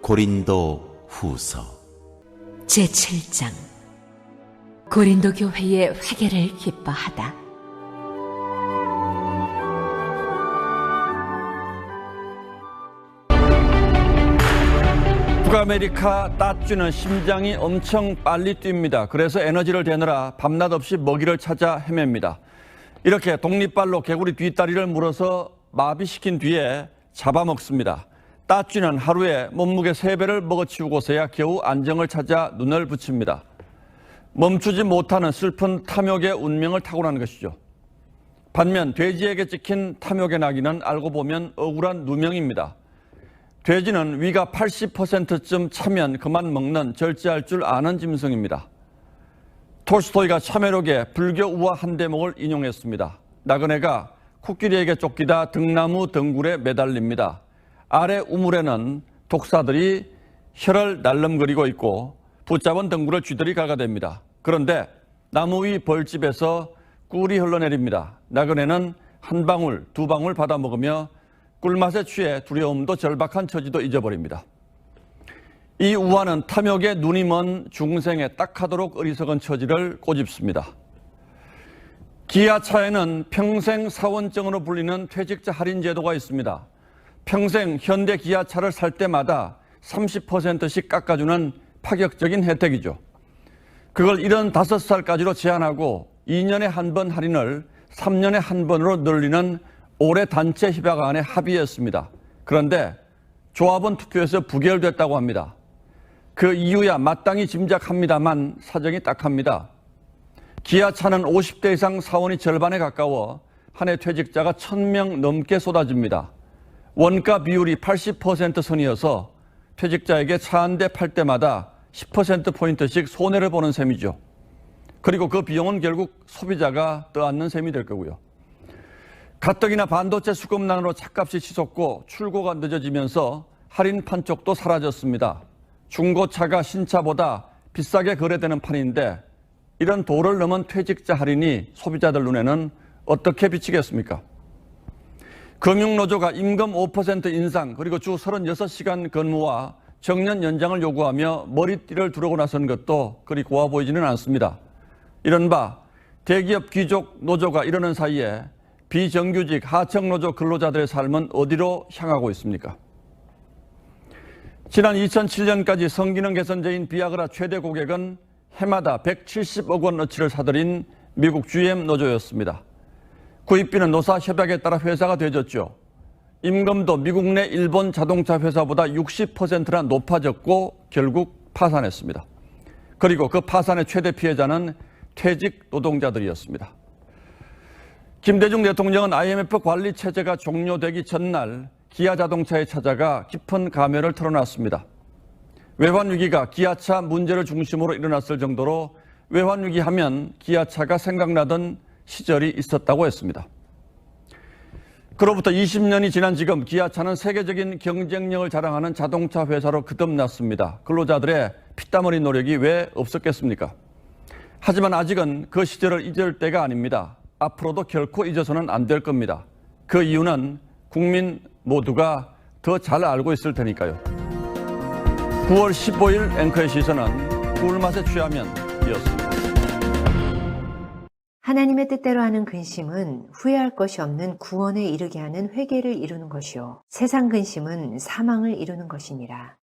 고린도 후서 제7장 고린도 교회의 회개를 기뻐하다. 북아메리카 따쥐는 심장이 엄청 빨리 뜁니다. 그래서 에너지를 대느라 밤낮 없이 먹이를 찾아 헤맵니다. 이렇게 독립발로 개구리 뒷다리를 물어서 마비시킨 뒤에 잡아먹습니다. 따쥐는 하루에 몸무게 3배를 먹어치우고서야 겨우 안정을 찾아 눈을 붙입니다. 멈추지 못하는 슬픈 탐욕의 운명을 타고난 것이죠. 반면 돼지에게 찍힌 탐욕의 낙인은 알고 보면 억울한 누명입니다. 돼지는 위가 80%쯤 차면 그만 먹는 절제할 줄 아는 짐승입니다. 톨스토이가 참회록에 불교 우화 한 대목을 인용했습니다. 나그네가 코끼리에게 쫓기다 등나무 덩굴에 매달립니다. 아래 우물에는 독사들이 혀를 날름거리고 있고 붙잡은 덩굴을 쥐들이 갉아댑니다. 그런데 나무 위 벌집에서 꿀이 흘러내립니다. 나그네는 한 방울, 두 방울 받아 먹으며 꿀맛에 취해 두려움도 절박한 처지도 잊어버립니다. 이 우화는 탐욕에 눈이 먼 중생에 딱하도록 어리석은 처지를 꼬집습니다. 기아차에는 평생 사원증으로 불리는 퇴직자 할인 제도가 있습니다. 평생 현대 기아차를 살 때마다 30%씩 깎아주는 파격적인 혜택이죠. 그걸 75살까지로 제한하고 2년에 한 번 할인을 3년에 한 번으로 늘리는 올해 단체 협약안에 합의했습니다. 그런데 조합원 투표에서 부결됐다고 합니다. 그 이유야 마땅히 짐작합니다만 사정이 딱합니다. 기아차는 50대 이상 사원이 절반에 가까워 한 해 퇴직자가 1000명 넘게 쏟아집니다. 원가 비율이 80% 선이어서 퇴직자에게 차 한 대 팔 때마다 10%포인트씩 손해를 보는 셈이죠. 그리고 그 비용은 결국 소비자가 떠안는 셈이 될 거고요. 가뜩이나 반도체 수급난으로 차값이 치솟고 출고가 늦어지면서 할인 판촉도 사라졌습니다. 중고차가 신차보다 비싸게 거래되는 판인데 이런 도를 넘은 퇴직자 할인이 소비자들 눈에는 어떻게 비치겠습니까? 금융노조가 임금 5% 인상 그리고 주 36시간 근무와 정년 연장을 요구하며 머리띠를 두르고 나선 것도 그리 고와 보이지는 않습니다. 이른바 대기업 귀족 노조가 이러는 사이에 비정규직 하청노조 근로자들의 삶은 어디로 향하고 있습니까? 지난 2007년까지 성기능 개선제인 비아그라 최대 고객은 해마다 170억 원어치를 사들인 미국 GM 노조였습니다. 구입비는 노사 협약에 따라 회사가 되졌죠. 임금도 미국 내 일본 자동차 회사보다 60%나 높아졌고 결국 파산했습니다. 그리고 그 파산의 최대 피해자는 퇴직 노동자들이었습니다. 김대중 대통령은 IMF 관리 체제가 종료되기 전날 기아 자동차에 찾아가 깊은 감회를 털어놨습니다. 외환 위기가 기아차 문제를 중심으로 일어났을 정도로 외환 위기 하면 기아차가 생각나던 시절이 있었다고 했습니다. 그로부터 20년이 지난 지금 기아차는 세계적인 경쟁력을 자랑하는 자동차 회사로 거듭났습니다. 근로자들의 피땀 흘린 노력이 왜 없었겠습니까? 하지만 아직은 그 시절을 잊을 때가 아닙니다. 앞으로도 결코 잊어서는 안 될 겁니다. 그 이유는 국민 모두가 더 잘 알고 있을 테니까요. 9월 15일 앵커의 시선은 꿀맛에 취하면 이었습니다. 하나님의 뜻대로 하는 근심은 후회할 것이 없는 구원에 이르게 하는 회개를 이루는 것이요 세상 근심은 사망을 이루는 것이니라.